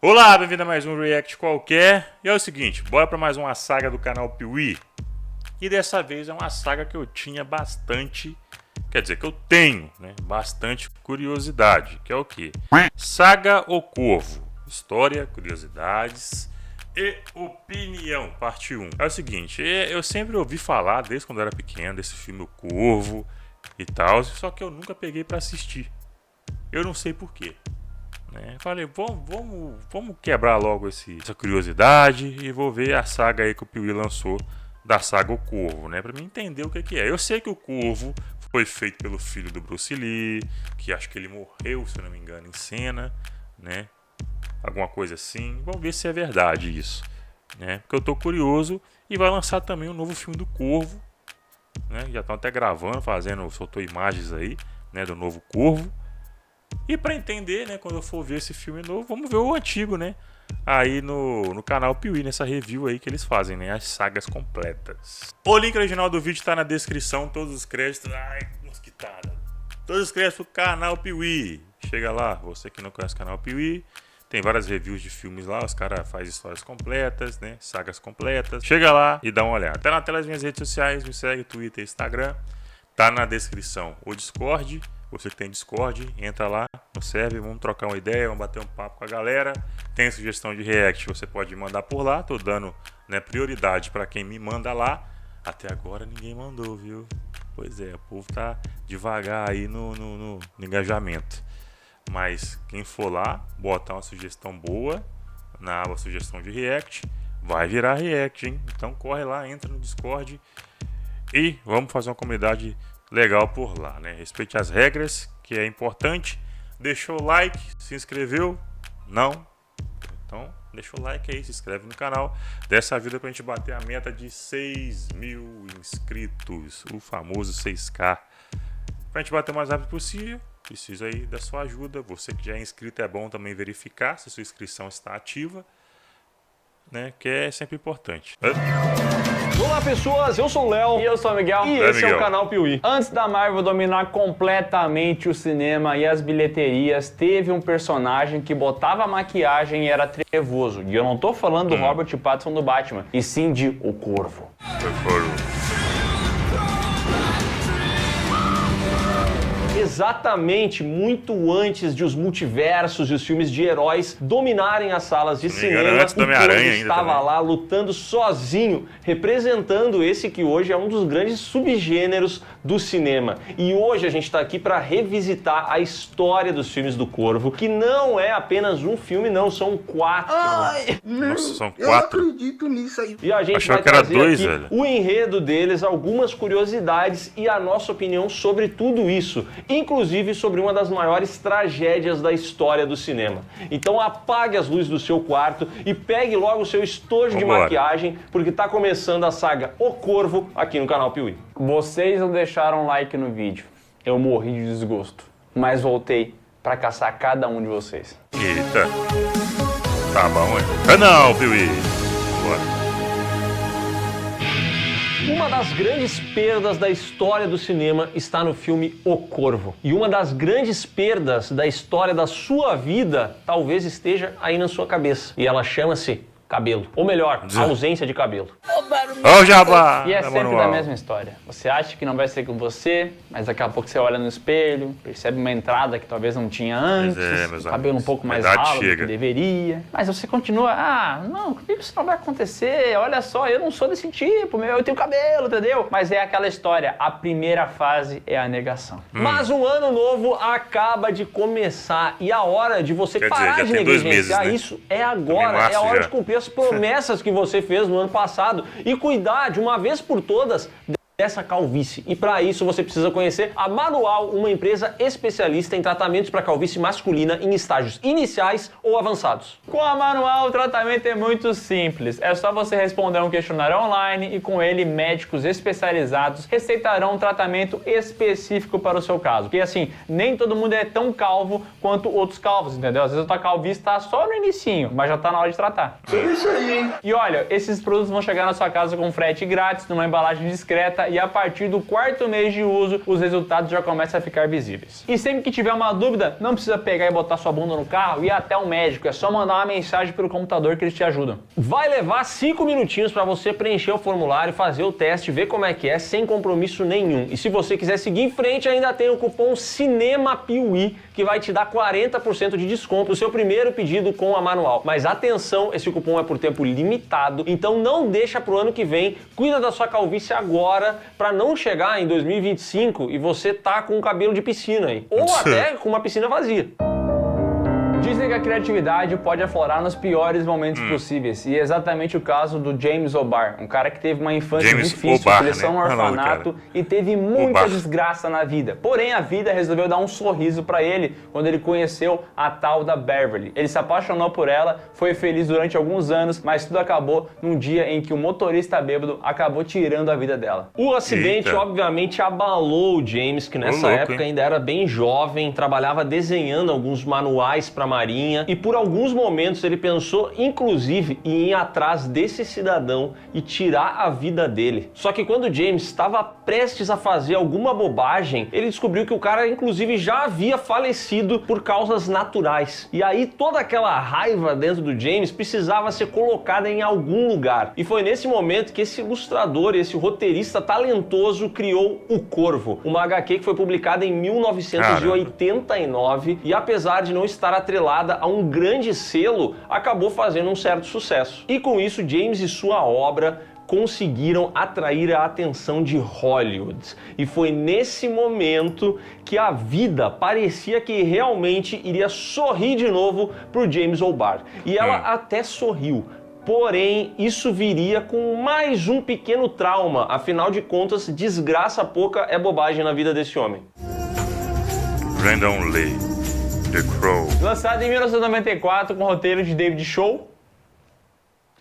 Olá, bem-vindo a mais um React qualquer. E é o seguinte, bora para mais uma saga do canal Piuí. E dessa vez é uma saga que eu tinha bastante, quer dizer, que eu tenho, né, bastante curiosidade, que é o quê? Saga O Corvo. História, curiosidades e opinião, parte 1. É o seguinte, eu sempre ouvi falar, desde quando eu era pequeno, desse filme O Corvo e tal, só que eu nunca peguei para assistir. Eu não sei porquê. Falei, vamos quebrar logo essa curiosidade e vou ver a saga aí que o Piuí lançou da saga O Corvo, né? Pra mim entender o que é. Eu sei que o Corvo foi feito pelo filho do Bruce Lee, que acho que ele morreu, se eu não me engano, em cena, né? Alguma coisa assim. Vamos ver se é verdade isso, né? Porque eu tô curioso e vai lançar também um novo filme do Corvo, né? Já estão até gravando, soltou imagens aí, né, do novo Corvo. E para entender, né, quando eu for ver esse filme novo, vamos ver o antigo, né? Aí no canal Piuí, nessa review aí que eles fazem, né? As sagas completas. O link original do vídeo tá na descrição, todos os créditos. Ai, mosquitada. Todos os créditos do canal Piuí. Chega lá, você que não conhece o canal Piuí. Tem várias reviews de filmes lá, os caras fazem histórias completas, né? Sagas completas. Chega lá e dá uma olhada. Tá na tela das minhas redes sociais, me segue, Twitter, Instagram. Tá na descrição o Discord. Você que tem Discord, entra lá no server, vamos trocar uma ideia, vamos bater um papo com a galera. Tem sugestão de react, você pode mandar por lá. Tô dando, né, prioridade para quem me manda lá. Até agora ninguém mandou, viu? Pois é, o povo tá devagar aí no engajamento. Mas quem for lá, botar uma sugestão boa na aba sugestão de react, vai virar react, hein? Então corre lá, entra no Discord e vamos fazer uma comunidade legal por lá, né? Respeite as regras, que é importante. Deixou o like, se inscreveu? Não? Então, deixa o like aí, se inscreve no canal. Dessa vida pra gente bater a meta de 6.000 inscritos, o famoso 6K. Pra gente bater o mais rápido possível, preciso aí da sua ajuda. Você que já é inscrito, é bom também verificar se sua inscrição está ativa, né? Que é sempre importante. Olá pessoas, eu sou o Léo e eu sou o Miguel e esse é o canal Piuí. Antes da Marvel dominar completamente o cinema e as bilheterias, teve um personagem que botava maquiagem e era trevoso. E eu não tô falando do Robert Pattinson do Batman, e sim de O Corvo. Exatamente, muito antes de os multiversos e os filmes de heróis dominarem as salas de cinema, o Corvo estava lá lutando sozinho, representando esse que hoje é um dos grandes subgêneros do cinema. E hoje a gente está aqui para revisitar a história dos filmes do Corvo, que não é apenas um filme, não, são 4. Ai, nossa, são 4? Eu não acredito nisso aí. E a gente vai trazer aqui o enredo deles, algumas curiosidades e a nossa opinião sobre tudo isso. Inclusive sobre uma das maiores tragédias da história do cinema. Então apague as luzes do seu quarto e pegue logo o seu estojo de maquiagem, porque tá começando a saga O Corvo aqui no canal Piuí. Vocês não deixaram like no vídeo. Eu morri de desgosto, mas voltei pra caçar cada um de vocês. Eita. Tá bom, hein? Canal Piuí. Bora. Uma das grandes perdas da história do cinema está no filme O Corvo. E uma das grandes perdas da história da sua vida talvez esteja aí na sua cabeça. E ela chama-se cabelo. Ou melhor, a ausência de cabelo. Ó o jabá! E é sempre da mesma história. Você acha que não vai ser com você, mas daqui a pouco você olha no espelho, percebe uma entrada que talvez não tinha antes, cabelo um pouco mais ralo do que deveria. Mas você continua, não, comigo isso não vai acontecer, olha só, eu não sou desse tipo, eu tenho cabelo, entendeu? Mas é aquela história, a primeira fase é a negação. Mas o ano novo acaba de começar e a hora de você parar de negligenciar isso é agora, é a hora de cumprir as promessas que você fez no ano passado e cuidar de uma vez por todas dessa calvície. E para isso você precisa conhecer a Manual, uma empresa especialista em tratamentos para calvície masculina em estágios iniciais ou avançados. Com a Manual, o tratamento é muito simples. É só você responder um questionário online e com ele médicos especializados receitarão um tratamento específico para o seu caso. Porque assim, nem todo mundo é tão calvo quanto outros calvos, entendeu? Às vezes a tua calvície tá só no inicinho, mas já tá na hora de tratar. É isso aí, hein? E olha, esses produtos vão chegar na sua casa com frete grátis, numa embalagem discreta e a partir do 4º mês de uso, os resultados já começam a ficar visíveis. E sempre que tiver uma dúvida, não precisa pegar e botar sua bunda no carro e ir até um médico, é só mandar uma mensagem pelo computador que eles te ajudam. Vai levar 5 minutinhos para você preencher o formulário, fazer o teste, ver como é que é, sem compromisso nenhum. E se você quiser seguir em frente, ainda tem o cupom CINEMAPIUI, que vai te dar 40% de desconto no seu primeiro pedido com a manual. Mas atenção, esse cupom é por tempo limitado, então não deixa pro ano que vem, cuida da sua calvície agora, para não chegar em 2025 e você tá com um cabelo de piscina aí. Ou até com uma piscina vazia. Dizem que a criatividade pode aflorar nos piores momentos possíveis, e é exatamente o caso do James O'Barr, um cara que teve uma infância difícil, cresceu num orfanato e teve muita desgraça na vida. Porém, a vida resolveu dar um sorriso pra ele quando ele conheceu a tal da Beverly. Ele se apaixonou por ela, foi feliz durante alguns anos, mas tudo acabou num dia em que o motorista bêbado acabou tirando a vida dela. O acidente, obviamente, abalou o James, que nessa época ainda era bem jovem, trabalhava desenhando alguns manuais pra Marinha, e por alguns momentos ele pensou, inclusive, em ir atrás desse cidadão e tirar a vida dele. Só que quando James estava prestes a fazer alguma bobagem, ele descobriu que o cara, inclusive, já havia falecido por causas naturais. E aí toda aquela raiva dentro do James precisava ser colocada em algum lugar. E foi nesse momento que esse ilustrador, esse roteirista talentoso criou O Corvo, uma HQ que foi publicada em 1989 e, apesar de não estar atrelada a um grande selo, acabou fazendo um certo sucesso. E com isso, James e sua obra conseguiram atrair a atenção de Hollywood. E foi nesse momento que a vida parecia que realmente iria sorrir de novo pro James O'Barr. E ela até sorriu. Porém, isso viria com mais um pequeno trauma. Afinal de contas, desgraça pouca é bobagem na vida desse homem. Brandon Lee, The Crow. Lançado em 1994 com roteiro de David Shaw.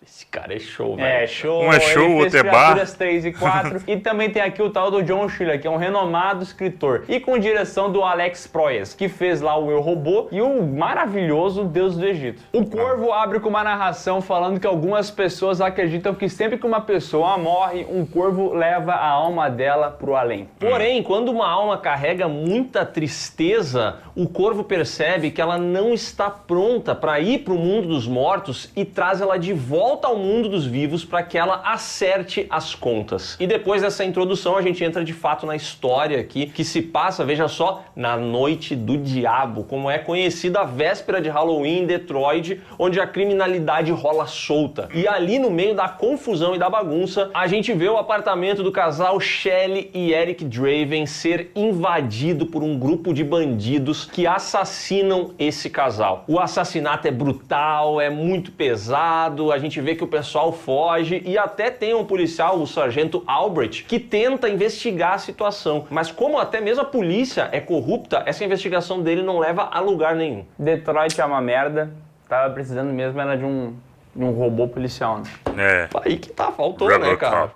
Esse cara é show, velho. É show. Um é show, outro é bar. 3 e 4. E também tem aqui o tal do John Schiller, que é um renomado escritor. E com direção do Alex Proyas, que fez lá o Eu, Robô e o maravilhoso Deus do Egito. O Corvo abre com uma narração falando que algumas pessoas acreditam que sempre que uma pessoa morre, um corvo leva a alma dela pro além. Porém, quando uma alma carrega muita tristeza, o corvo percebe que ela não está pronta para ir pro mundo dos mortos e traz ela de volta ao mundo dos vivos para que ela acerte as contas. E depois dessa introdução a gente entra de fato na história aqui, que se passa, veja só, na Noite do Diabo, como é conhecida a véspera de Halloween em Detroit, onde a criminalidade rola solta. E ali no meio da confusão e da bagunça, a gente vê o apartamento do casal Shelley e Eric Draven ser invadido por um grupo de bandidos que assassinam esse casal. O assassinato é brutal, é muito pesado, a gente vê que o pessoal foge e até tem um policial, o sargento Albrecht, que tenta investigar a situação. Mas como até mesmo a polícia é corrupta, essa investigação dele não leva a lugar nenhum. Detroit é uma merda, tava precisando mesmo era de um robô policial, né? Aí que tá, faltou, né, cara?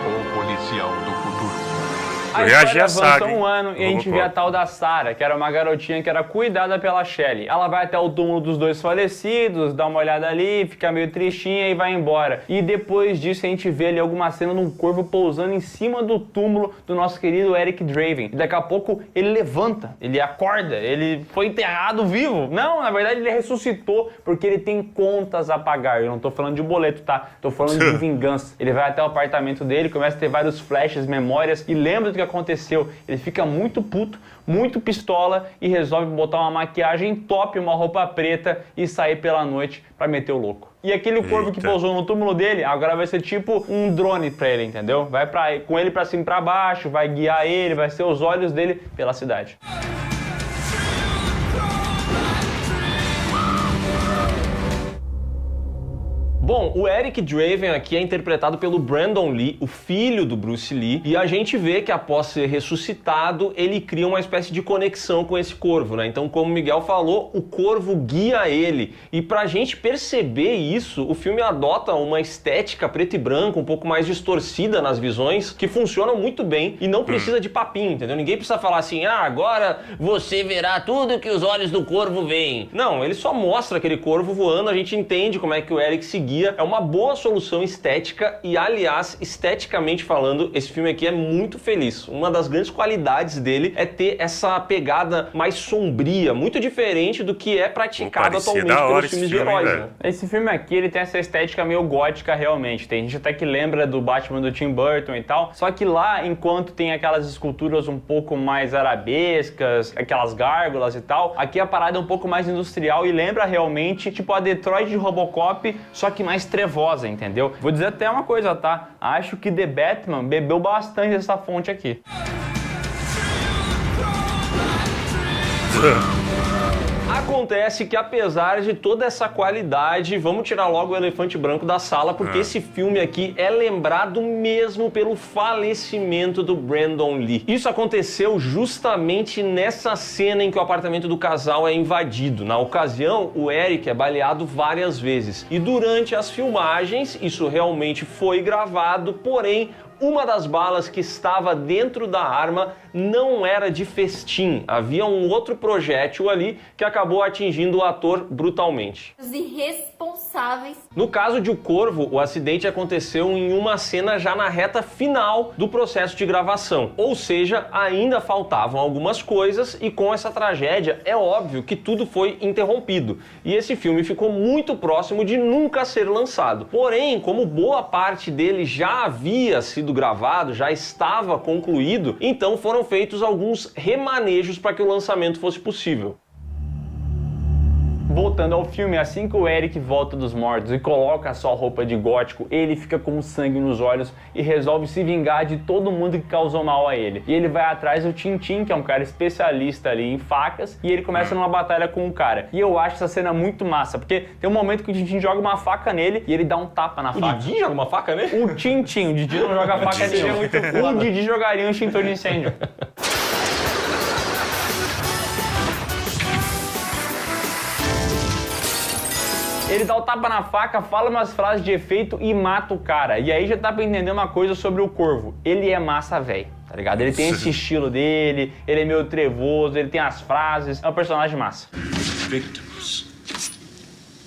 O policial do futuro. A história avança um ano e a gente vê a tal da Sarah, que era uma garotinha que era cuidada pela Shelley. Ela vai até o túmulo dos dois falecidos, dá uma olhada ali, fica meio tristinha e vai embora. E depois disso a gente vê ali alguma cena de um corvo pousando em cima do túmulo do nosso querido Eric Draven. E daqui a pouco ele levanta, ele acorda, ele foi enterrado vivo. Não, na verdade ele ressuscitou porque ele tem contas a pagar. Eu não tô falando de boleto, tá? Tô falando de vingança. Ele vai até o apartamento dele, começa a ter vários flashes, memórias e lembra do que aconteceu. Ele fica muito puto, muito pistola e resolve botar uma maquiagem top, uma roupa preta e sair pela noite pra meter o louco. E aquele corvo que pousou no túmulo dele, agora vai ser tipo um drone pra ele, entendeu? Vai com ele pra cima e pra baixo, vai guiar ele, vai ser os olhos dele pela cidade. Bom, o Eric Draven aqui é interpretado pelo Brandon Lee, o filho do Bruce Lee, e a gente vê que após ser ressuscitado, ele cria uma espécie de conexão com esse corvo, né? Então, como o Miguel falou, o corvo guia ele. E pra gente perceber isso, o filme adota uma estética preto e branco, um pouco mais distorcida nas visões, que funcionam muito bem e não precisa de papinho, entendeu? Ninguém precisa falar assim, agora você verá tudo que os olhos do corvo veem. Não, ele só mostra aquele corvo voando, a gente entende como é que o Eric seguia guia, é uma boa solução estética e, aliás, esteticamente falando, esse filme aqui é muito feliz. Uma das grandes qualidades dele é ter essa pegada mais sombria, muito diferente do que é praticado atualmente pelos filmes de heróis, né? Esse filme aqui, ele tem essa estética meio gótica realmente. Tem gente até que lembra do Batman do Tim Burton e tal, só que lá, enquanto tem aquelas esculturas um pouco mais arabescas, aquelas gárgulas e tal, aqui a parada é um pouco mais industrial e lembra realmente, tipo, a Detroit de Robocop, só que mais trevosa, entendeu? Vou dizer até uma coisa, tá? Acho que The Batman bebeu bastante dessa fonte aqui. Acontece que, apesar de toda essa qualidade, vamos tirar logo o elefante branco da sala, porque esse filme aqui é lembrado mesmo pelo falecimento do Brandon Lee. Isso aconteceu justamente nessa cena em que o apartamento do casal é invadido. Na ocasião, o Eric é baleado várias vezes. E durante as filmagens, isso realmente foi gravado, porém, uma das balas que estava dentro da arma não era de festim. Havia um outro projétil ali que acabou atingindo o ator brutalmente. Os irresponsáveis. No caso de O Corvo, o acidente aconteceu em uma cena já na reta final do processo de gravação. Ou seja, ainda faltavam algumas coisas e com essa tragédia é óbvio que tudo foi interrompido. E esse filme ficou muito próximo de nunca ser lançado. Porém, como boa parte dele já havia sido gravado, já estava concluído, então foram feitos alguns remanejos para que o lançamento fosse possível. Voltando ao filme, assim que o Eric volta dos mortos e coloca a sua roupa de gótico, ele fica com sangue nos olhos e resolve se vingar de todo mundo que causou mal a ele. E ele vai atrás do Tintin, que é um cara especialista ali em facas, e ele começa numa batalha com o cara. E eu acho essa cena muito massa, porque tem um momento que o Tintin joga uma faca nele e ele dá um tapa na faca. O Didi joga uma faca nele? O Tintin, o Didi não joga faca nele. O Didi jogaria um extintor de incêndio. Ele dá o tapa na faca, fala umas frases de efeito e mata o cara. E aí já dá pra entender uma coisa sobre o Corvo. Ele é massa, velho, tá ligado? Ele tem esse estilo dele, ele é meio trevoso, ele tem as frases. É um personagem massa. Victims,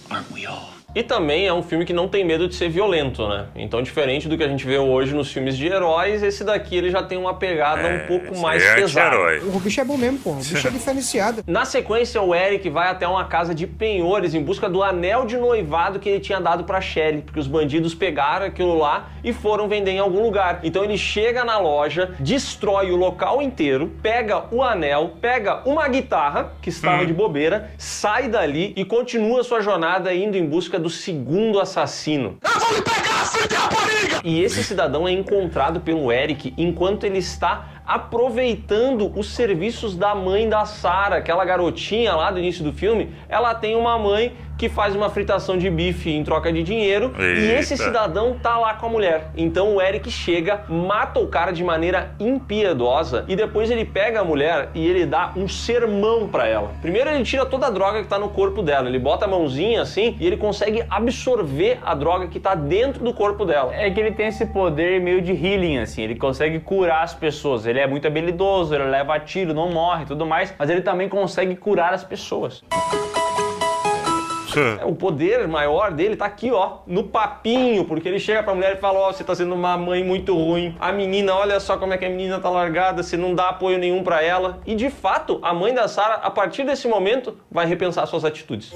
aren't we all? E também é um filme que não tem medo de ser violento, né? Então, diferente do que a gente vê hoje nos filmes de heróis, esse daqui ele já tem uma pegada um pouco mais pesada. O bicho é bom mesmo, pô. O bicho é diferenciado. Na sequência, o Eric vai até uma casa de penhores em busca do anel de noivado que ele tinha dado pra Shelley, porque os bandidos pegaram aquilo lá e foram vender em algum lugar. Então ele chega na loja, destrói o local inteiro, pega o anel, pega uma guitarra que estava de bobeira, sai dali e continua sua jornada indo em busca do segundo assassino. Eu vou lhe pegar, filho de rapariga! E esse cidadão é encontrado pelo Eric enquanto ele está aproveitando os serviços da mãe da Sarah, aquela garotinha lá do início do filme. Ela tem uma mãe que faz uma fritação de bife em troca de dinheiro. Eita. E esse cidadão tá lá com a mulher. Então o Eric chega, mata o cara de maneira impiedosa e depois ele pega a mulher e ele dá um sermão pra ela. Primeiro ele tira toda a droga que tá no corpo dela, ele bota a mãozinha assim e ele consegue absorver a droga que tá dentro do corpo dela. É que ele tem esse poder meio de healing, assim, ele consegue curar as pessoas. Ele é muito habilidoso, ele leva tiro, não morre e tudo mais, mas ele também consegue curar as pessoas. O poder maior dele tá aqui, ó, no papinho, porque ele chega pra mulher e fala, ó, você tá sendo uma mãe muito ruim. A menina, olha só como é que a menina tá largada, você não dá apoio nenhum pra ela. E de fato, a mãe da Sarah, a partir desse momento, vai repensar suas atitudes.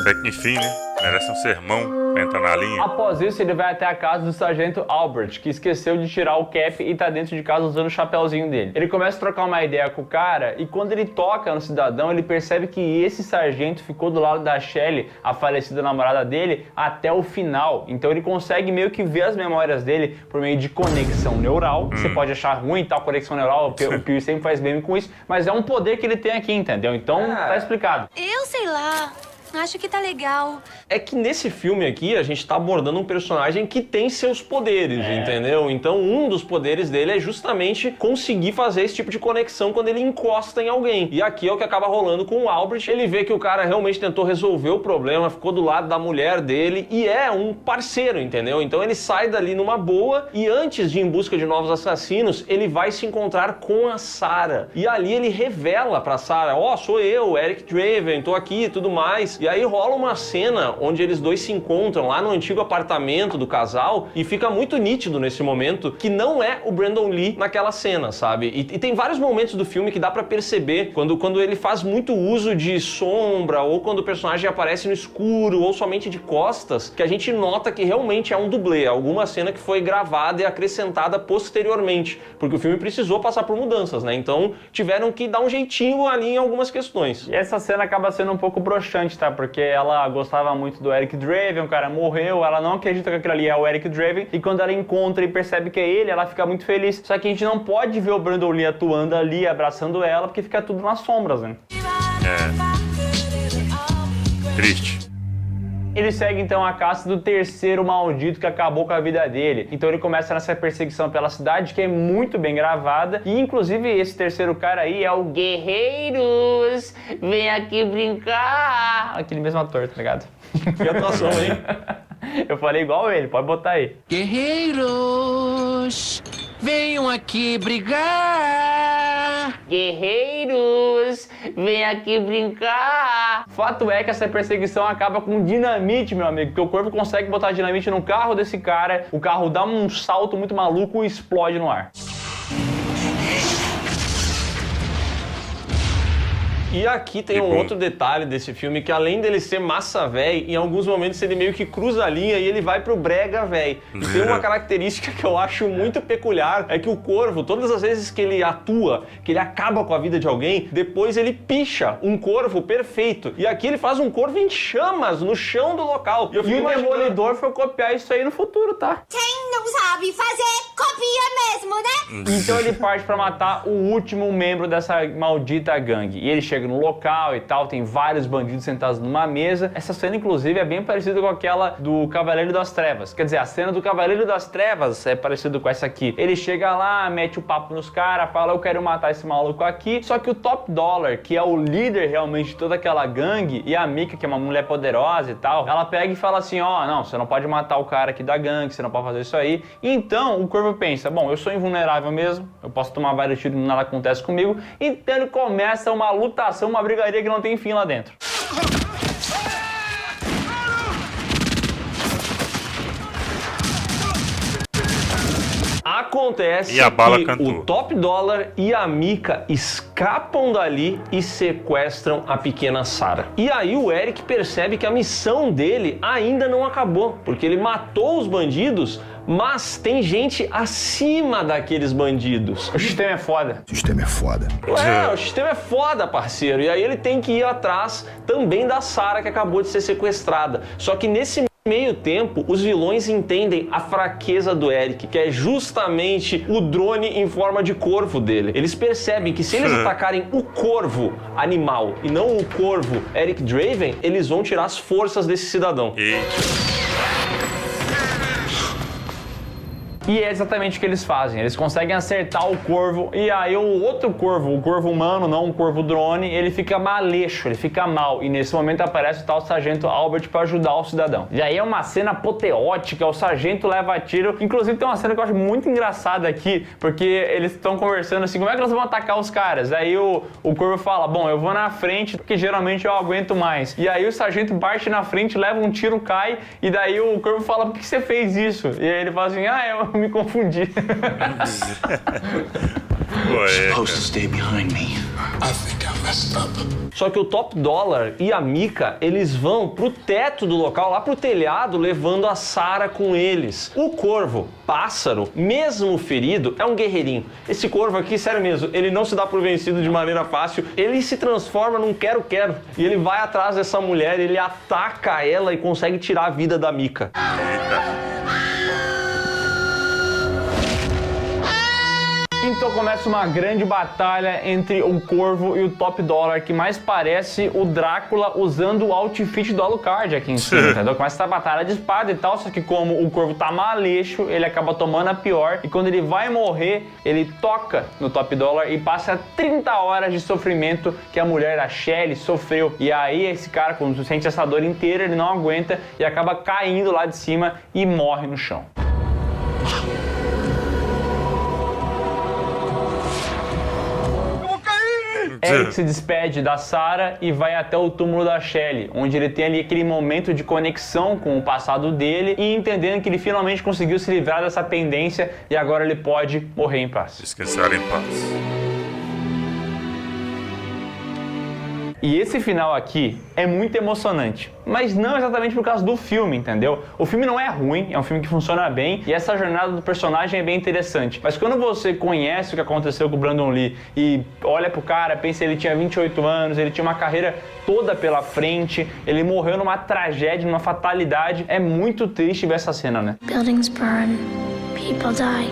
Até que enfim, né? Merece um sermão pra entrar na linha. Após isso, ele vai até a casa do sargento Albert, que esqueceu de tirar o cap e tá dentro de casa usando o chapéuzinho dele. Ele começa a trocar uma ideia com o cara e quando ele toca no cidadão, ele percebe que esse sargento ficou do lado da Shelley, a falecida namorada dele, até o final. Então ele consegue meio que ver as memórias dele por meio de conexão neural. Você pode achar ruim tal conexão neural, o Pearce sempre faz meme com isso, mas é um poder que ele tem aqui, entendeu? Então tá explicado. Eu sei lá. Acho que tá legal. É que nesse filme aqui, a gente tá abordando um personagem que tem seus poderes, entendeu? Então, um dos poderes dele é justamente conseguir fazer esse tipo de conexão quando ele encosta em alguém. E aqui é o que acaba rolando com o Albert. Ele vê que o cara realmente tentou resolver o problema, ficou do lado da mulher dele e é um parceiro, entendeu? Então, ele sai dali numa boa e antes de ir em busca de novos assassinos, ele vai se encontrar com a Sarah. E ali ele revela pra Sarah, ó, sou eu, Eric Draven, tô aqui e tudo mais. E aí rola uma cena onde eles dois se encontram lá no antigo apartamento do casal e fica muito nítido nesse momento que não é o Brandon Lee naquela cena, sabe? E tem vários momentos do filme que dá pra perceber quando ele faz muito uso de sombra ou quando o personagem aparece no escuro ou somente de costas, que a gente nota que realmente é um dublê, alguma cena que foi gravada e acrescentada posteriormente, porque o filme precisou passar por mudanças, né? Então tiveram que dar um jeitinho ali em algumas questões. E essa cena acaba sendo um pouco broxante, tá? Porque ela gostava muito do Eric Draven, o cara morreu, ela não acredita que aquilo ali é o Eric Draven, e quando ela encontra e percebe que é ele, ela fica muito feliz. Só que a gente não pode ver o Brandon Lee atuando ali, abraçando ela, porque fica tudo nas sombras, né? Triste. Ele segue então a caça do terceiro maldito que acabou com a vida dele. Então ele começa nessa perseguição pela cidade, que é muito bem gravada. E inclusive esse terceiro cara aí é o Guerreiros, vem aqui brincar. Aquele mesmo ator, tá ligado? Que atuação, hein? Eu falei igual ele, pode botar aí. Guerreiros, venham aqui brigar. Guerreiros, vem aqui brincar. Fato é que essa perseguição acaba com dinamite, meu amigo, porque o Corvo consegue botar dinamite no carro desse cara, o carro dá um salto muito maluco e explode no ar. E aqui tem um outro detalhe desse filme, que além dele ser massa véi, em alguns momentos ele meio que cruza a linha e ele vai pro brega véi. E tem uma característica que eu acho muito peculiar, é que o Corvo, todas as vezes que ele atua, que ele acaba com a vida de alguém, depois ele picha um corvo perfeito. E aqui ele faz um corvo em chamas no chão do local. E o Demolidor foi copiar isso aí no futuro, tá? Quem não sabe fazer, copia mesmo, né? Então ele parte pra matar o último membro dessa maldita gangue. E ele chega no local e tal, tem vários bandidos sentados numa mesa. Essa cena, inclusive, é bem parecida com aquela do Cavaleiro das Trevas. Quer dizer, a cena do Cavaleiro das Trevas é parecida com essa aqui. Ele chega lá, mete o papo nos caras, fala, eu quero matar esse maluco aqui. Só que o Top Dollar, que é o líder realmente de toda aquela gangue, e a Mika, que é uma mulher poderosa e tal, ela pega e fala assim, ó, não, você não pode matar o cara aqui da gangue, você não pode fazer isso aí. Então, o Corvo pensa, bom, eu sou invulnerável mesmo, eu posso tomar vários tiros e nada acontece comigo. Então ele começa uma lutação, uma brigaria que não tem fim lá dentro. Acontece e a bala que cantou. O Top Dollar e a Mika escapam dali e sequestram a pequena Sarah. E aí o Eric percebe que a missão dele ainda não acabou, porque ele matou os bandidos, mas tem gente acima daqueles bandidos. O sistema é foda. O sistema é foda. O sistema é foda, parceiro. E aí ele tem que ir atrás também da Sarah, que acabou de ser sequestrada. Só que nesse meio tempo, os vilões entendem a fraqueza do Eric, que é justamente o drone em forma de corvo dele. Eles percebem que se eles atacarem o corvo animal e não o corvo Eric Draven, eles vão tirar as forças desse cidadão. E é exatamente o que eles fazem, eles conseguem acertar o corvo e aí o outro corvo, o corvo humano, não o corvo drone, ele fica maleixo, ele fica mal e nesse momento aparece o tal Sargento Albert para ajudar o cidadão. E aí é uma cena apoteótica, o sargento leva tiro, inclusive tem uma cena que eu acho muito engraçada aqui, porque eles estão conversando assim, como é que nós vamos atacar os caras? Aí o corvo fala, bom, eu vou na frente porque geralmente eu aguento mais. E aí o sargento parte na frente, leva um tiro, cai e daí o corvo fala, por que você fez isso? E aí ele fala assim, eu me confundi. Supposed to stay behind me. I think I messed up. Só que o Top Dollar e a Mika, eles vão pro teto do local, lá pro telhado, levando a Sarah com eles. O corvo, pássaro, mesmo ferido, é um guerreirinho. Esse corvo aqui, sério mesmo, ele não se dá por vencido de maneira fácil. Ele se transforma num quero-quero. E ele vai atrás dessa mulher, ele ataca ela e consegue tirar a vida da Mika. Então começa uma grande batalha entre o Corvo e o Top Dollar, que mais parece o Drácula usando o outfit do Alucard aqui em cima, entendeu? Começa essa batalha de espada e tal, só que como o Corvo tá maleixo, ele acaba tomando a pior, e quando ele vai morrer, ele toca no Top Dollar e passa 30 horas de sofrimento que a mulher, a Shelly, sofreu. E aí esse cara, quando sente essa dor inteira, ele não aguenta e acaba caindo lá de cima e morre no chão. Eric se despede da Sarah e vai até o túmulo da Shelley, onde ele tem ali aquele momento de conexão com o passado dele e entendendo que ele finalmente conseguiu se livrar dessa pendência e agora ele pode morrer em paz. Descansar em paz. E esse final aqui é muito emocionante, mas não exatamente por causa do filme, entendeu? O filme não é ruim, é um filme que funciona bem e essa jornada do personagem é bem interessante. Mas quando você conhece o que aconteceu com o Brandon Lee e olha pro cara, pensa que ele tinha 28 anos, ele tinha uma carreira toda pela frente, ele morreu numa tragédia, numa fatalidade, é muito triste ver essa cena, né? Buildings burn, people die,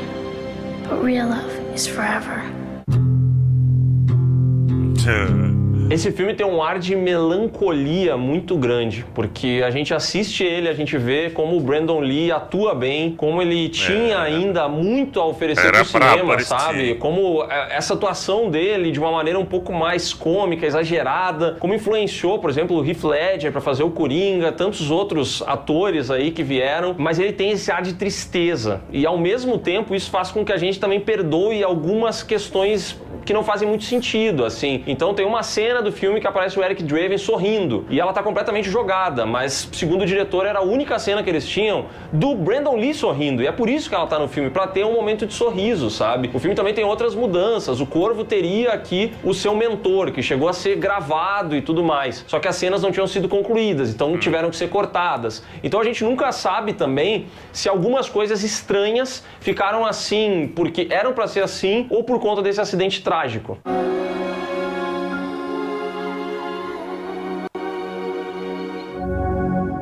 but real love is forever. Esse filme tem um ar de melancolia muito grande, porque a gente assiste ele, a gente vê como o Brandon Lee atua bem, como ele tinha ainda muito a oferecer pro cinema, sabe? Como essa atuação dele de uma maneira um pouco mais cômica, exagerada, como influenciou, por exemplo, o Heath Ledger para fazer o Coringa, tantos outros atores aí que vieram, mas ele tem esse ar de tristeza e ao mesmo tempo isso faz com que a gente também perdoe algumas questões que não fazem muito sentido, assim. Então tem uma cena do filme que aparece o Eric Draven sorrindo e ela tá completamente jogada, mas segundo o diretor era a única cena que eles tinham do Brandon Lee sorrindo e é por isso que ela tá no filme, pra ter um momento de sorriso, sabe? O filme também tem outras mudanças, o Corvo teria aqui o seu mentor, que chegou a ser gravado e tudo mais, só que as cenas não tinham sido concluídas, então tiveram que ser cortadas. Então a gente nunca sabe também se algumas coisas estranhas ficaram assim porque eram pra ser assim ou por conta desse acidente trágico.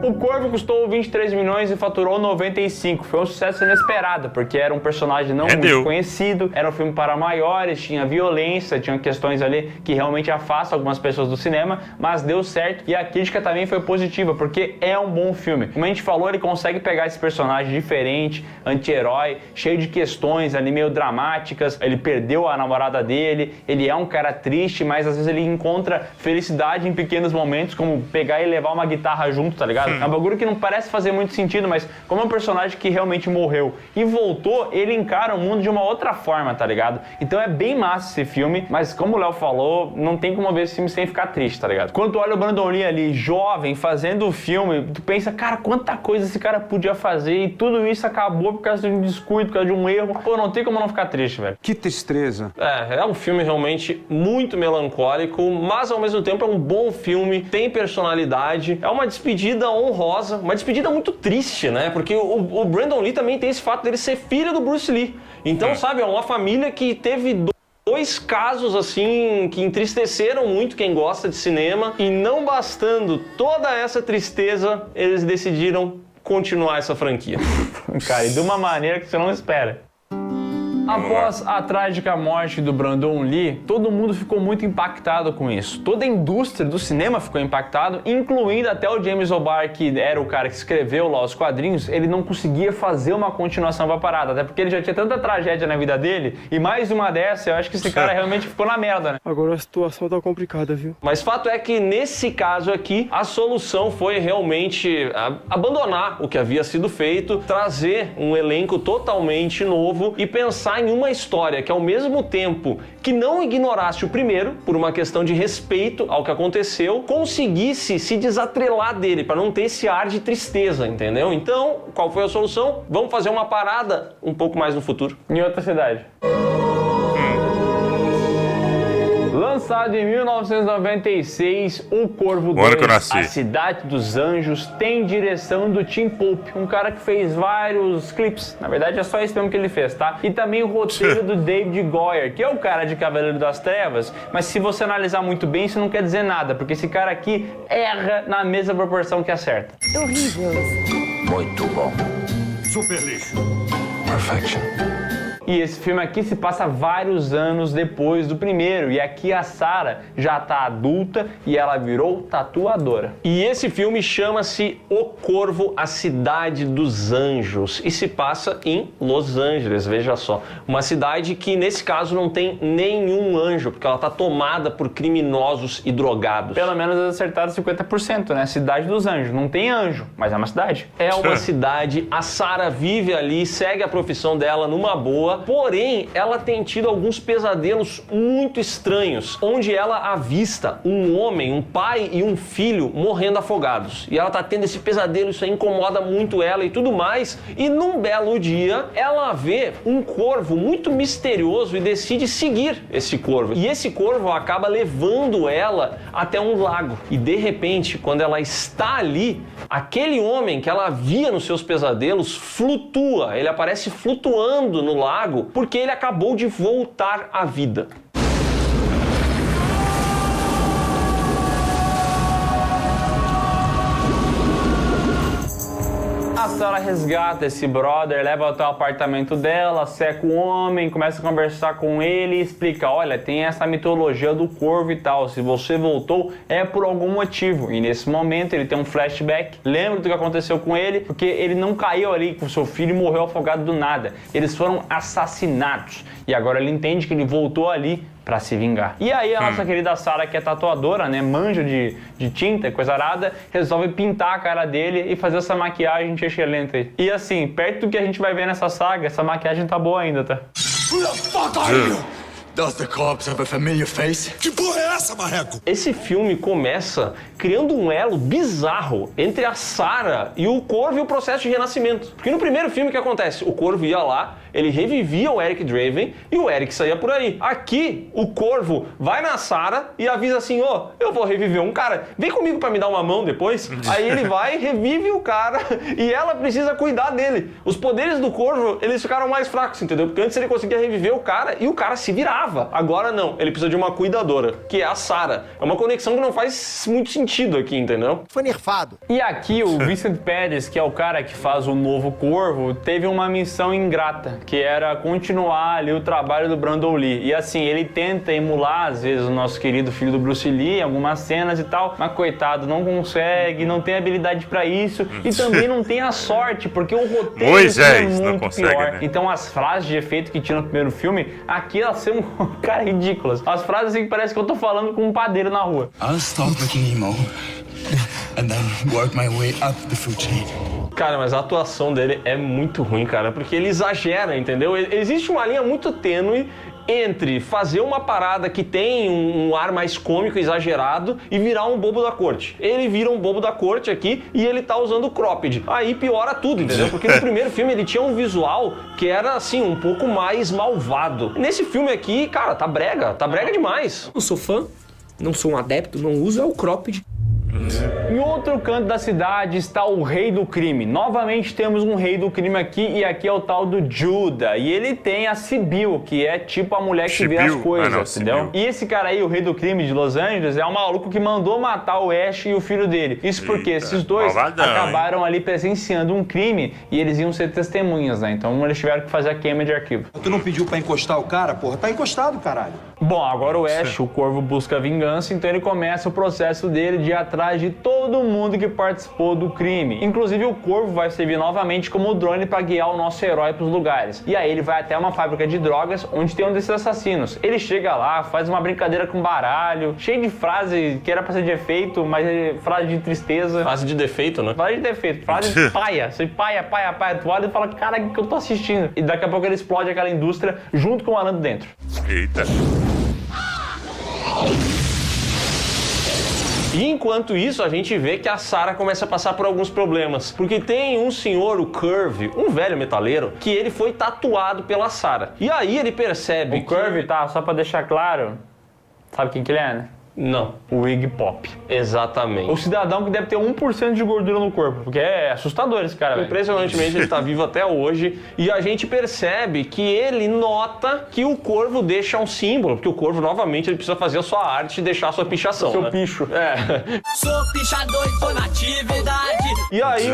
O Corvo custou 23 milhões e faturou 95. Foi um sucesso inesperado, porque era um personagem não muito conhecido, era um filme para maiores, tinha violência, tinha questões ali que realmente afastam algumas pessoas do cinema, mas deu certo e a crítica também foi positiva, porque é um bom filme. Como a gente falou, ele consegue pegar esse personagem diferente, anti-herói, cheio de questões ali meio dramáticas, ele perdeu a namorada dele, ele é um cara triste, mas às vezes ele encontra felicidade em pequenos momentos, como pegar e levar uma guitarra junto, tá ligado? É um bagulho que não parece fazer muito sentido, mas como é um personagem que realmente morreu e voltou, ele encara o mundo de uma outra forma, tá ligado? Então é bem massa esse filme, mas como o Léo falou, não tem como ver esse filme sem ficar triste, tá ligado? Quando tu olha o Brandon Lee ali, jovem, fazendo o filme, tu pensa, cara, quanta coisa esse cara podia fazer e tudo isso acabou por causa de um descuido, por causa de um erro. Pô, não tem como não ficar triste, velho. Que tristeza. É um filme realmente muito melancólico, mas ao mesmo tempo é um bom filme, tem personalidade, é uma despedida honrosa, uma despedida muito triste, né? Porque o Brandon Lee também tem esse fato dele ser filho do Bruce Lee. Então, sabe, é uma família que teve dois casos, assim, que entristeceram muito quem gosta de cinema e não bastando toda essa tristeza, eles decidiram continuar essa franquia. Cara, e de uma maneira que você não espera. Após a trágica morte do Brandon Lee, todo mundo ficou muito impactado com isso. Toda a indústria do cinema ficou impactada, incluindo até o James O'Barr, que era o cara que escreveu lá os quadrinhos, ele não conseguia fazer uma continuação pra parada, até porque ele já tinha tanta tragédia na vida dele, e mais uma dessa, eu acho que esse cara realmente ficou na merda, né? Agora a situação tá complicada, viu? Mas fato é que nesse caso aqui, a solução foi realmente abandonar o que havia sido feito, trazer um elenco totalmente novo e pensar em uma história que ao mesmo tempo que não ignorasse o primeiro, por uma questão de respeito ao que aconteceu, conseguisse se desatrelar dele, para não ter esse ar de tristeza, entendeu? Então, qual foi a solução? Vamos fazer uma parada um pouco mais no futuro. Em outra cidade. Lançado em 1996, O Corvo 2, A Cidade dos Anjos, tem direção do Tim Pope, um cara que fez vários clipes. Na verdade, é só esse mesmo que ele fez, tá? E também o roteiro do David Goyer, que é o cara de Cavaleiro das Trevas, mas se você analisar muito bem, isso não quer dizer nada, porque esse cara aqui erra na mesma proporção que acerta. Horrível. Muito bom. Super lixo. Perfection. E esse filme aqui se passa vários anos depois do primeiro. E aqui a Sarah já tá adulta e ela virou tatuadora. E esse filme chama-se O Corvo, A Cidade dos Anjos. E se passa em Los Angeles, veja só. Uma cidade que nesse caso não tem nenhum anjo, porque ela tá tomada por criminosos e drogados. Pelo menos acertaram 50%, né? Cidade dos Anjos. Não tem anjo, mas é uma cidade. É uma cidade, a Sarah vive ali, segue a profissão dela numa boa. boa, porém ela tem tido alguns pesadelos muito estranhos, onde ela avista um homem, um pai e um filho morrendo afogados. E ela tá tendo esse pesadelo, isso aí incomoda muito ela e tudo mais. E num belo dia, ela vê um corvo muito misterioso e decide seguir esse corvo. E esse corvo acaba levando ela até um lago. E de repente, quando ela está ali, aquele homem que ela via nos seus pesadelos flutua. Ele aparece flutuando no lago porque ele acabou de voltar à vida. A Sarah resgata esse brother, leva até o apartamento dela, seca o homem, começa a conversar com ele e explica: olha, tem essa mitologia do corvo e tal, se você voltou é por algum motivo. E nesse momento ele tem um flashback, lembra do que aconteceu com ele, porque ele não caiu ali com seu filho e morreu afogado do nada. Eles foram assassinados. E agora ele entende que ele voltou ali pra se vingar. E aí a nossa querida Sarah, que é tatuadora, né, manja de tinta, coisa arada, resolve pintar a cara dele e fazer essa maquiagem excelente aí. E assim, perto do que a gente vai ver nessa saga, essa maquiagem tá boa ainda, tá? Does the corpse have a familiar face? Que porra é essa, marreco? Esse filme começa criando um elo bizarro entre a Sarah e o corvo e o processo de renascimento. Porque no primeiro filme o que acontece? O corvo ia lá, ele revivia o Eric Draven e o Eric saía por aí. Aqui, o corvo vai na Sarah e avisa assim: ó, eu vou reviver um cara, vem comigo pra me dar uma mão depois. Aí ele vai, revive o cara e ela precisa cuidar dele. Os poderes do corvo, eles ficaram mais fracos, entendeu? Porque antes ele conseguia reviver o cara e o cara se virava. Agora não, ele precisa de uma cuidadora, que é a Sarah. É uma conexão que não faz muito sentido aqui, entendeu? Foi nerfado. E aqui o Vincent Pérez, que é o cara que faz o novo Corvo, teve uma missão ingrata, que era continuar ali o trabalho do Brandon Lee. E assim, ele tenta emular, às vezes, o nosso querido filho do Bruce Lee, em algumas cenas e tal, mas coitado, não consegue, não tem habilidade pra isso e também não tem a sorte, porque o roteiro é muito não consegue, pior. né? Então as frases de efeito que tinha no primeiro filme, aqui elas são, cara, ridículas. As frases assim que parece que eu tô falando com um padeiro na rua. I'll start looking emo and then work my way up the food chain. Cara, mas a atuação dele é muito ruim, cara, porque ele exagera, entendeu? Existe uma linha muito tênue entre fazer uma parada que tem um ar mais cômico, exagerado, e virar um bobo da corte. Ele vira um bobo da corte aqui e ele tá usando cropped. Aí piora tudo, entendeu? Porque no primeiro filme ele tinha um visual que era, assim, um pouco mais malvado. Nesse filme aqui, cara, tá brega demais. Não sou fã, não sou um adepto, não uso, é o cropped. Em outro canto da cidade está o rei do crime. Novamente temos um rei do crime aqui, e aqui é o tal do Judah. E ele tem a Sibyl, que é tipo a mulher que vê as coisas, entendeu? E esse cara aí, o rei do crime de Los Angeles, é um maluco que mandou matar o Ash e o filho dele. Isso porque esses dois acabaram ali presenciando um crime e eles iam ser testemunhas, né? Então eles tiveram que fazer a queima de arquivo. Tu não pediu pra encostar o cara, porra? Tá encostado, caralho. Bom, agora o Ash, o corvo, busca vingança, então ele começa o processo dele de ir atrás de todo mundo que participou do crime. Inclusive o corvo vai servir novamente como drone para guiar o nosso herói para os lugares. E aí ele vai até uma fábrica de drogas onde tem um desses assassinos. Ele chega lá, faz uma brincadeira com baralho, cheio de frase que era para ser de efeito, mas é frase de tristeza. Frase de defeito, né? Frase de defeito, frase de paia. Você paia. Tu olha e fala: cara, o que eu tô assistindo? E daqui a pouco ele explode aquela indústria junto com o Alan dentro. Eita. E enquanto isso, a gente vê que a Sarah começa a passar por alguns problemas. Porque tem um senhor, o Curve, um velho metaleiro, que ele foi tatuado pela Sarah. E aí ele percebe o Curve, tá, só pra deixar claro, sabe quem que ele é, né? Não. O Iggy Pop. Exatamente. O cidadão que deve ter 1% de gordura no corpo, porque é assustador esse cara, velho. Impressionantemente ele tá vivo até hoje, e a gente percebe que ele nota que o corvo deixa um símbolo, porque o corvo, novamente, ele precisa fazer a sua arte e deixar a sua pichação, seu picho. É. Sou pichador e tô na atividade. E aí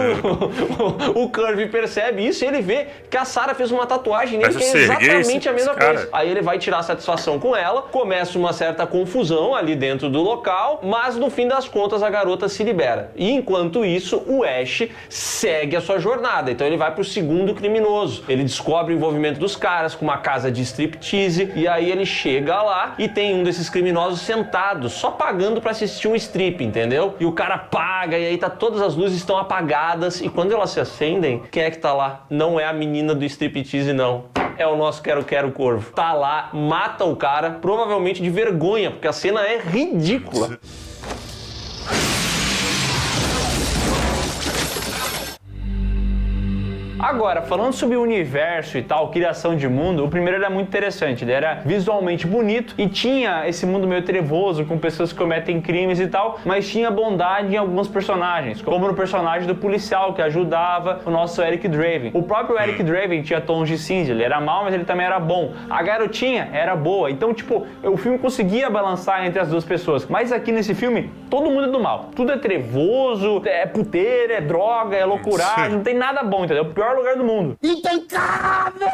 o Curve percebe isso e ele vê que a Sarah fez uma tatuagem nele que é exatamente a mesma coisa. Aí ele vai tirar satisfação com ela, começa uma certa confusão ali dentro do local, mas no fim das contas a garota se libera. E enquanto isso, o Ash segue a sua jornada. Então ele vai pro segundo criminoso. Ele descobre o envolvimento dos caras com uma casa de striptease, e aí ele chega lá e tem um desses criminosos sentado, só pagando pra assistir um strip, entendeu? E o cara paga, e aí todas as luzes estão apagadas, e quando elas se acendem, quem é que tá lá? Não é a menina do striptease, não. é o nosso Quero Corvo. Tá lá, mata o cara, provavelmente de vergonha, porque a cena é ridícula. Agora, falando sobre o universo e tal, criação de mundo, o primeiro era muito interessante, ele era visualmente bonito e tinha esse mundo meio trevoso, com pessoas que cometem crimes e tal, mas tinha bondade em alguns personagens, como no personagem do policial que ajudava o nosso Eric Draven. O próprio Eric Draven tinha tons de cinza, ele era mau, mas ele também era bom. A garotinha era boa, então tipo, o filme conseguia balançar entre as duas pessoas, mas aqui nesse filme, todo mundo é do mal. Tudo é trevoso, é puteira, é droga, é loucuragem, não tem nada bom, entendeu? O pior lugar do mundo. Intancável!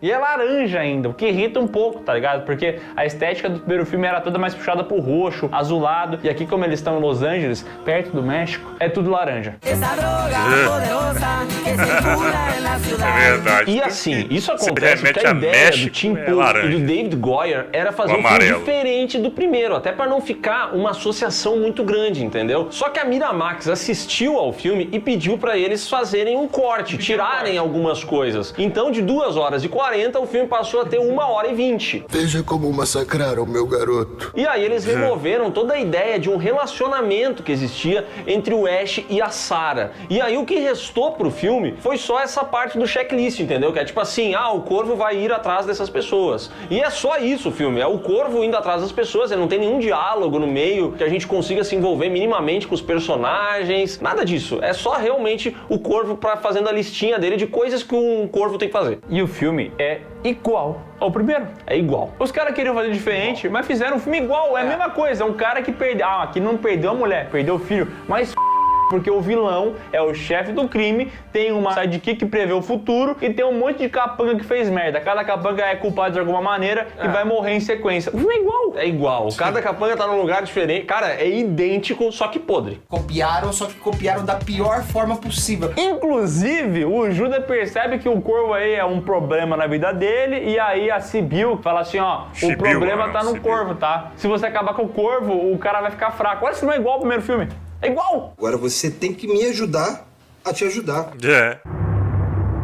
E é laranja ainda, o que irrita um pouco, tá ligado? Porque a estética do primeiro filme era toda mais puxada pro roxo, azulado, e aqui como eles estão em Los Angeles, perto do México, é tudo laranja. É verdade. E assim, isso acontece porque a ideia do Tim Pope e do David Goyer era fazer um filme diferente do primeiro, até pra não ficar uma associação muito grande, entendeu? Só que a Miramax assistiu ao filme e pediu pra eles fazerem um corte, tirarem algumas coisas. Então, de 2h40, o filme passou a ter 1h20. Veja como massacraram meu garoto. E aí eles removeram toda a ideia de um relacionamento que existia entre o Ash e a Sarah. E aí o que restou pro filme foi só essa parte do checklist, entendeu? Que é tipo assim, o Corvo vai ir atrás dessas pessoas. E é só isso o filme, é o Corvo indo atrás das pessoas, ele não tem nenhum diálogo no meio que a gente consiga se envolver minimamente com os personagens, nada disso. É só realmente o Corvo fazendo a listinha dele de coisas que um Corvo tem que fazer. E o filme é igual ao primeiro. É igual. Os caras queriam fazer diferente, mas fizeram um filme igual, é a mesma coisa. É um cara que perdeu... aqui não perdeu a mulher, perdeu o filho, mas... porque o vilão é o chefe do crime, tem uma sidekick que prevê o futuro e tem um monte de capanga que fez merda. Cada capanga é culpado de alguma maneira e vai morrer em sequência. O filme é igual. É igual. Cada capanga tá num lugar diferente. Cara, é idêntico, só que podre. Copiaram, só que copiaram da pior forma possível. Inclusive, o Judas percebe que o Corvo aí é um problema na vida dele e aí a Sibyl fala assim, o problema tá no Corvo, tá? Se você acabar com o Corvo, o cara vai ficar fraco. Olha se não é igual ao primeiro filme. É igual! Agora você tem que me ajudar a te ajudar.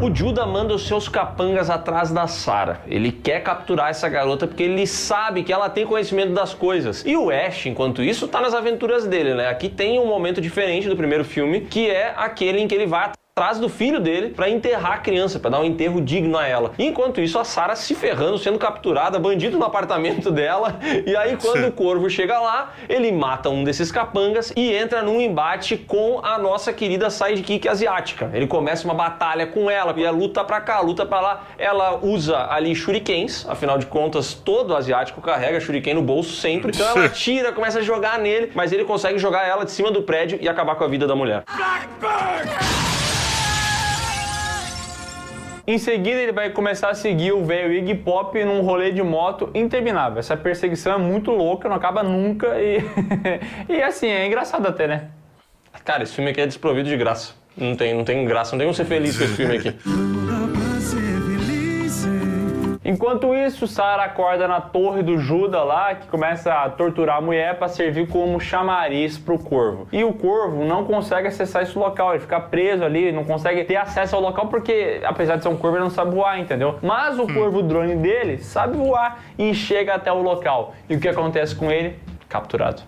O Judah manda os seus capangas atrás da Sarah. Ele quer capturar essa garota porque ele sabe que ela tem conhecimento das coisas. E o Ash, enquanto isso, tá nas aventuras dele, né? Aqui tem um momento diferente do primeiro filme, que é aquele em que ele vai atrás do filho dele pra enterrar a criança, pra dar um enterro digno a ela. Enquanto isso, a Sarah se ferrando, sendo capturada, bandido no apartamento dela. E aí, quando o Corvo chega lá, ele mata um desses capangas e entra num embate com a nossa querida sidekick asiática. Ele começa uma batalha com ela, e a luta pra cá, luta pra lá. Ela usa ali shurikens, afinal de contas, todo asiático carrega shuriken no bolso sempre. Então ela tira, começa a jogar nele, mas ele consegue jogar ela de cima do prédio e acabar com a vida da mulher. Em seguida, ele vai começar a seguir o velho Iggy Pop num rolê de moto interminável. Essa perseguição é muito louca, não acaba nunca e... e assim, é engraçado até, né? Cara, esse filme aqui é desprovido de graça. Não tem graça, não tem como ser feliz com esse filme aqui. Enquanto isso, Sarah acorda na torre do Judah lá, que começa a torturar a mulher para servir como chamariz pro Corvo. E o Corvo não consegue acessar esse local, ele fica preso ali, não consegue ter acesso ao local porque, apesar de ser um Corvo, ele não sabe voar, entendeu? Mas o Corvo drone dele sabe voar e chega até o local. E o que acontece com ele? Capturado.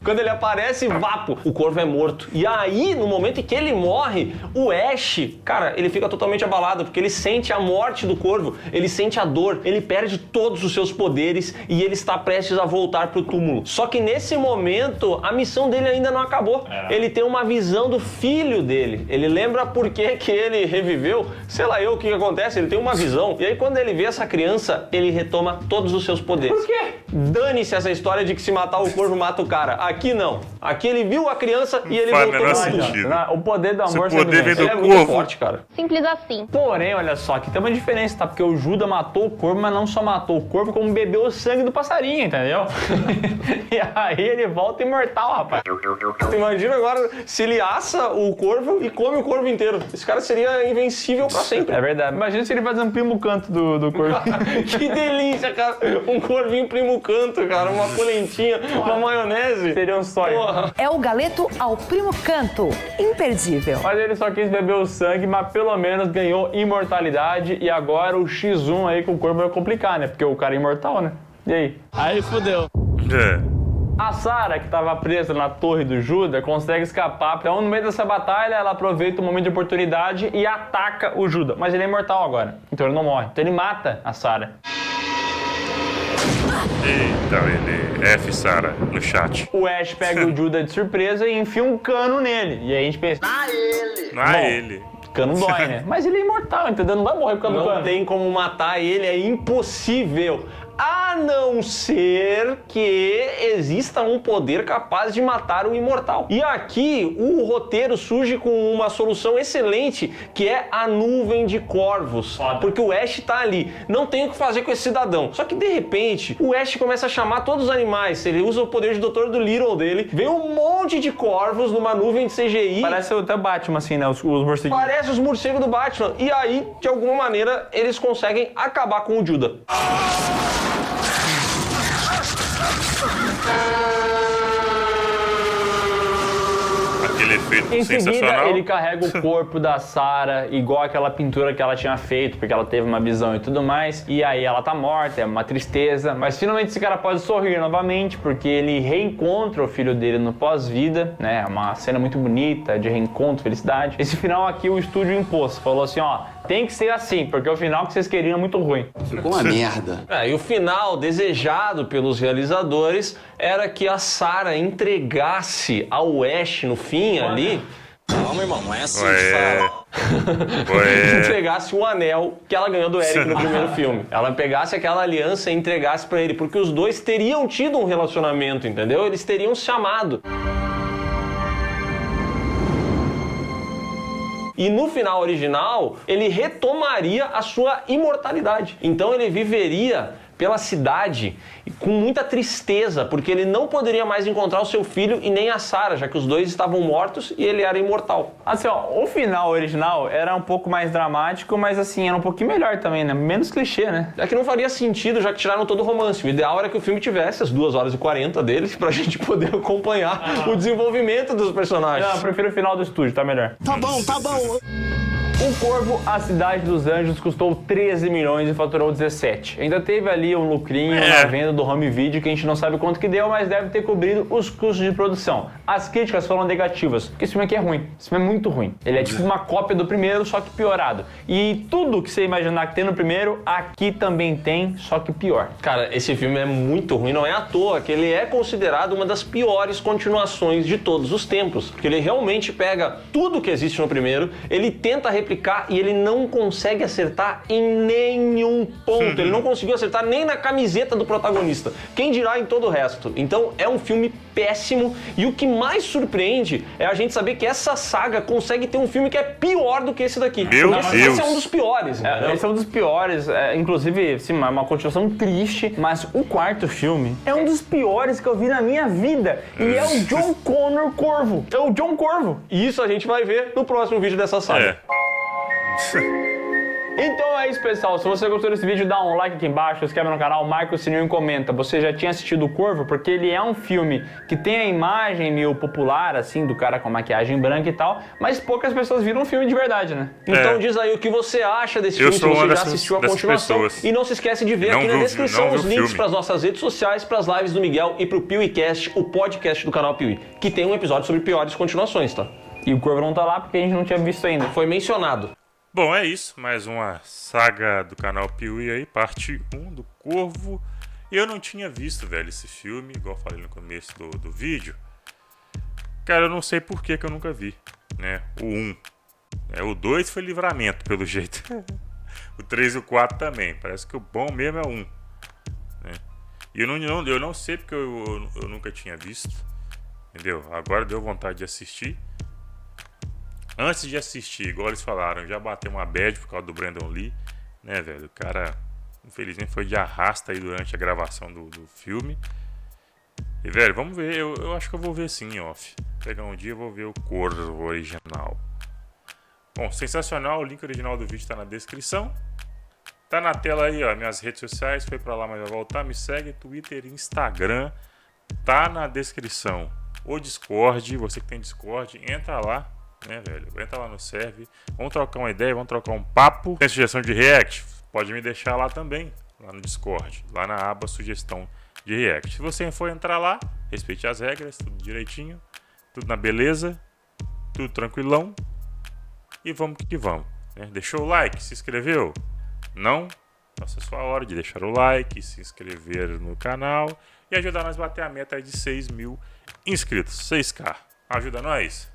Quando ele aparece, vapo, o Corvo é morto. E aí, no momento em que ele morre, o Ash, cara, ele fica totalmente abalado, porque ele sente a morte do Corvo, ele sente a dor, ele perde todos os seus poderes e ele está prestes a voltar pro túmulo. Só que nesse momento, a missão dele ainda não acabou. Ele tem uma visão do filho dele. Ele lembra por que ele reviveu, sei lá eu o que acontece, ele tem uma visão. E aí, quando ele vê essa criança, ele retoma todos os seus poderes. Por quê? Dane-se essa história de que se matar o Corvo, mata o cara. Aqui não. Aqui ele viu a criança e ele voltou pra sentido. O poder do amor o poder vem do ele é muito forte, cara. Simples assim. Porém, olha só, aqui tem uma diferença, tá? Porque o Judah matou o Corvo, mas não só matou o Corvo, como bebeu o sangue do passarinho, entendeu? E aí ele volta imortal, rapaz. Imagina agora se ele assa o Corvo e come o Corvo inteiro. Esse cara seria invencível pra sempre. É verdade. Imagina se ele faz um primo canto do Corvo. Que delícia, cara. Um corvinho primo primo canto, cara. Uma polentinha, uma maionese. Seria um sonho. Porra. É o galeto ao primo canto. Imperdível. Mas ele só quis beber o sangue, mas pelo menos ganhou imortalidade. E agora o X1 aí com o corpo vai complicar, né? Porque o cara é imortal, né? E aí? Aí fodeu. A Sarah, que estava presa na torre do Judas, consegue escapar. Então, no meio dessa batalha, ela aproveita o momento de oportunidade e ataca o Judas. Mas ele é imortal agora, então ele não morre. Então ele mata a Sarah. Eita, ele F Sarah no chat. O Ash pega o Judas de surpresa e enfia um cano nele. E aí a gente pensa... ele. Cano dói, né? Mas ele é imortal, entendeu? Não vai morrer por causa do cano. Não tem como matar ele, é impossível. A não ser que exista um poder capaz de matar o imortal. E aqui o roteiro surge com uma solução excelente, que é a nuvem de corvos. Porque o Ash tá ali, não tem o que fazer com esse cidadão. Só que de repente, o Ash começa a chamar todos os animais, ele usa o poder de Dr. Dolittle dele, vem um monte de corvos numa nuvem de CGI. Parece até o Batman, assim, né? Os morceguinhos. Parece os morcegos do Batman. E aí, de alguma maneira, eles conseguem acabar com o Judas. Aquele efeito em sensacional. Seguida, ele carrega o corpo da Sarah, igual aquela pintura que ela tinha feito, porque ela teve uma visão e tudo mais. E aí ela tá morta, é uma tristeza. Mas finalmente esse cara pode sorrir novamente, porque ele reencontra o filho dele no pós-vida, né? É uma cena muito bonita, de reencontro, felicidade. Esse final aqui o estúdio impôs, falou assim, ó, tem que ser assim, porque o final que vocês queriam é muito ruim. Ficou uma merda. E o final desejado pelos realizadores era que a Sarah entregasse ao Ash no fim ali... Calma, irmão, não é assim que fala. Entregasse o anel que ela ganhou do Eric no primeiro filme. Ela pegasse aquela aliança e entregasse pra ele, porque os dois teriam tido um relacionamento, entendeu? Eles teriam se amado. E no final original, ele retomaria a sua imortalidade. Então ele viveria pela cidade com muita tristeza, porque ele não poderia mais encontrar o seu filho e nem a Sarah, já que os dois estavam mortos e ele era imortal. Assim, ó, o final original era um pouco mais dramático, mas assim, era um pouquinho melhor também, né? Menos clichê, né? É que não faria sentido, já que tiraram todo o romance. O ideal era que o filme tivesse as 2 horas e 40 deles pra gente poder acompanhar o desenvolvimento dos personagens. Não, eu prefiro o final do estúdio, tá melhor. Tá bom, tá bom. O Corvo, A Cidade dos Anjos, custou 13 milhões e faturou 17. Ainda teve ali um lucrinho na venda do home video que a gente não sabe quanto que deu, mas deve ter cobrido os custos de produção. As críticas foram negativas, porque esse filme aqui é ruim. Esse filme é muito ruim. Ele é tipo uma cópia do primeiro, só que piorado. E tudo que você imaginar que tem no primeiro, aqui também tem, só que pior. Cara, esse filme é muito ruim, não é à toa que ele é considerado uma das piores continuações de todos os tempos. Porque ele realmente pega tudo que existe no primeiro, ele tenta replicar e ele não consegue acertar em nenhum ponto. Ele não conseguiu acertar nem na camiseta do protagonista. Quem dirá em todo o resto? Então é um filme péssimo e o que mais surpreende é a gente saber que essa saga consegue ter um filme que é pior do que esse daqui. Meu Deus! Esse é um dos piores. Esse é um dos piores, inclusive, sim, uma continuação triste, mas o quarto filme é um dos piores que eu vi na minha vida e é o John Connor Corvo. É o John Corvo. E isso a gente vai ver no próximo vídeo dessa saga. Então é isso, pessoal. Se você gostou desse vídeo, dá um like aqui embaixo, se inscreve no canal, marca o sininho e comenta. Você já tinha assistido o Corvo? Porque ele é um filme que tem a imagem meio popular, assim, do cara com maquiagem branca e tal, mas poucas pessoas viram um filme de verdade, né? Então diz aí o que você acha desse filme, se você já assistiu a continuação. Pessoas. E não se esquece de ver aqui na descrição os links para as nossas redes sociais, para as lives do Miguel e para o PeeWeeCast, o podcast do canal Piuí, que tem um episódio sobre piores continuações, tá? E o Corvo não tá lá porque a gente não tinha visto ainda. Foi mencionado. Bom, é isso. Mais uma saga do canal Piuí aí, parte 1 do Corvo. Eu não tinha visto, velho, esse filme, igual eu falei no começo do vídeo. Cara, eu não sei por que eu nunca vi, né? O 1. O 2 foi Livramento, pelo jeito. O 3 e o 4 também. Parece que o bom mesmo é o 1. Né? E eu não sei porque eu nunca tinha visto. Entendeu? Agora deu vontade de assistir. Antes de assistir, igual eles falaram, já bateu uma bad por causa do Brandon Lee, né, velho? O cara, infelizmente, foi de arrasta aí durante a gravação do filme. E, velho, vamos ver. Eu acho que eu vou ver sim, off. Pegar um dia e vou ver o Corvo original. Bom, sensacional. O link original do vídeo tá na descrição. Tá na tela aí, ó, minhas redes sociais, foi pra lá, mas vai voltar. Me segue, Twitter e Instagram. Tá na descrição o Discord. Você que tem Discord, entra lá, né, velho? Entra lá no serve. Vamos trocar uma ideia, vamos trocar um papo. Tem sugestão de react? Pode me deixar lá também, lá no Discord, lá na aba sugestão de react. Se você for entrar lá, respeite as regras, tudo direitinho, tudo na beleza, tudo tranquilão. E vamos que vamos, né? Deixou o like, se inscreveu? Não? Nossa, é só a hora de deixar o like, se inscrever no canal e ajudar nós a bater a meta de 6 mil inscritos. 6K. Ajuda nós?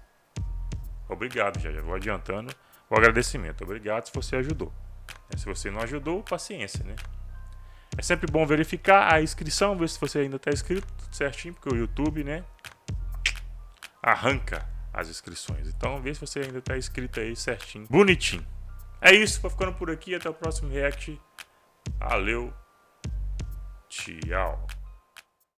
Obrigado, já vou adiantando o agradecimento. Obrigado se você ajudou. Se você não ajudou, paciência, né? É sempre bom verificar a inscrição, ver se você ainda está inscrito, tudo certinho, porque o YouTube, né, arranca as inscrições. Então, vê se você ainda está inscrito aí certinho, bonitinho. É isso, vou ficando por aqui, até o próximo react. Valeu, tchau.